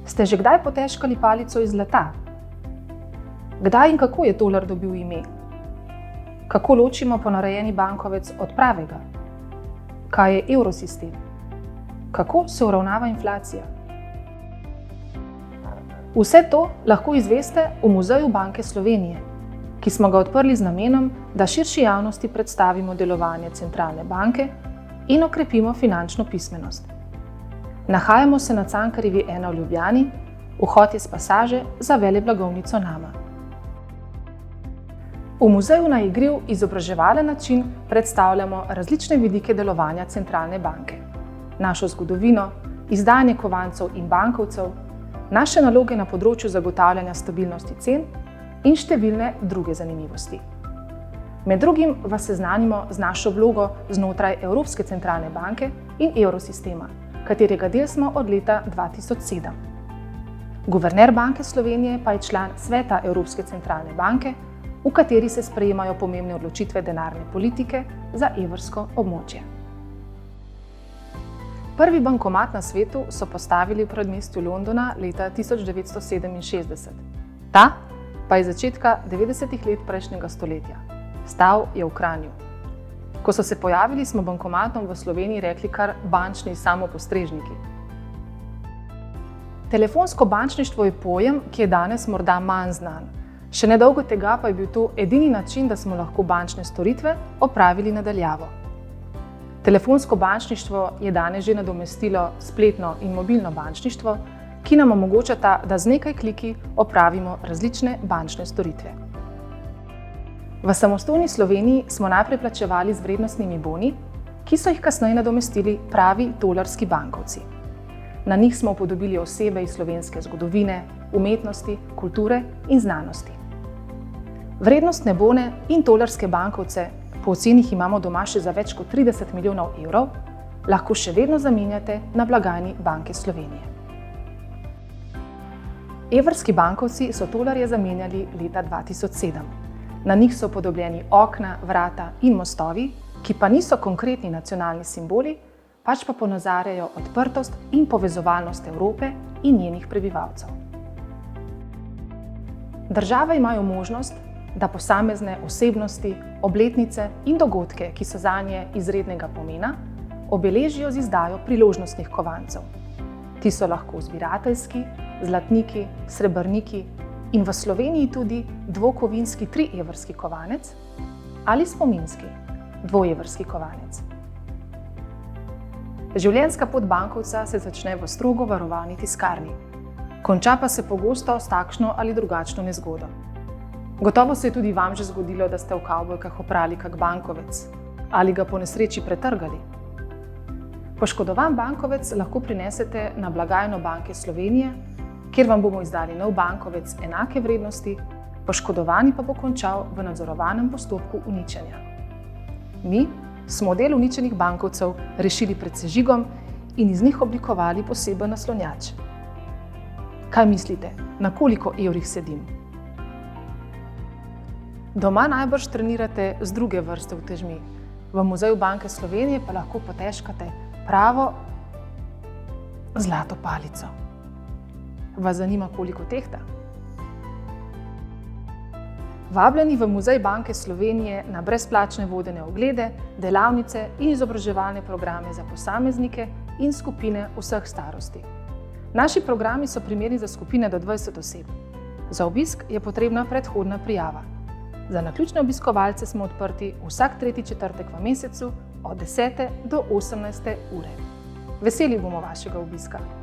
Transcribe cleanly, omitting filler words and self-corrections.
Ste že kdaj potežkali palico iz zlata? Kdaj in kako je tolar dobil ime? Kako ločimo ponarejeni bankovec od pravega? Kaj je evrosistem? Kako se uravnava inflacija? Vse to lahko izveste v Muzeju Banke Slovenije, ki smo ga odprli z namenom, da širši javnosti predstavimo delovanje centralne banke in okrepimo finančno pismenost. Nahajamo se na Cankarjevi 1 v Ljubljani, vhod je s pasaže za veleblagovnico Nama. V muzeju na igriv, izobraževalen način predstavljamo različne vidike delovanja centralne banke, našo zgodovino, izdajanje kovancev in bankovcev, naše naloge na področju zagotavljanja stabilnosti cen in številne druge zanimivosti. Med drugim vas seznanimo z našo vlogo znotraj Evropske centralne banke in evrosistema, katerega del smo od leta 2007. Guverner Banke Slovenije pa je član Sveta Evropske centralne banke, v kateri se sprejemajo pomembne odločitve denarne politike za evrsko območje. Prvi bankomat na svetu so postavili v predmestju Londona leta 1967. Ta pa je začetka 90. let prejšnjega stoletja. Stal je v Kranju. Ko so se pojavili, smo bankomatom v Sloveniji rekli kar bančni samopostrežniki. Telefonsko bančništvo je pojem, ki je danes morda manj znan. Še nedolgo tega pa je bil to edini način, da smo lahko bančne storitve opravili na daljavo. Telefonsko bančništvo je danes že nadomestilo spletno in mobilno bančništvo, ki nam omogočata, da z nekaj kliki opravimo različne bančne storitve. V samostojni Sloveniji smo najprej plačevali z vrednostnimi boni, ki so jih kasneje nadomestili pravi tolarski bankovci. Na njih smo upodobili osebe iz slovenske zgodovine, umetnosti, kulture in znanosti. Vrednostne bone in tolarske bankovce, po ocenih imamo doma še za več kot 30 milijonov evrov, lahko še vedno zamenjate na blagajni Banke Slovenije. Evrski bankovci so tolarje zamenjali leta 2007. Na njih so upodobljeni okna, vrata in mostovi, ki pa niso konkretni nacionalni simboli, pač pa ponazarjajo odprtost in povezovalnost Evrope in njenih prebivalcev. Države imajo možnost, da posamezne osebnosti, obletnice in dogodke, ki so zanje izrednega pomena, obeležijo z izdajo priložnostnih kovancev. Ti so lahko zbirateljski, zlatniki, srebrniki in v Sloveniji tudi dvokovinski 3-evrski kovanec ali spominski 2-evrski kovanec. Življenjska pot bankovca se začne v strogo varovani tiskarni, konča pa se pogosto s takšno ali drugačno nezgodo. Gotovo se je tudi vam že zgodilo, da ste v kavbojkah oprali kak bankovec ali ga po nesreči pretrgali. Poškodovan bankovec lahko prinesete na blagajno Banke Slovenije, kjer vam bomo izdali nov bankovec enake vrednosti, poškodovani pa bo končal v nadzorovanem postopku uničenja. Mi smo del uničenih bankovcev rešili pred sežigom in iz njih oblikovali poseben naslonjač. Kaj mislite, na koliko evrih sedim? Doma najbrž trenirate z druge vrste utežmi. V Muzeju Banke Slovenije pa lahko potežkate pravo zlato palico. Vas zanima, koliko tehta? Vabljeni v Muzej Banke Slovenije na brezplačne vodene oglede, delavnice in izobraževalne programe za posameznike in skupine vseh starosti. Naši programi so primerni za skupine do 20 oseb. Za obisk je potrebna predhodna prijava. Za naključne obiskovalce smo odprti vsak 3. četrtek v mesecu od 10. do 18. ure. Veseli bomo vašega obiska.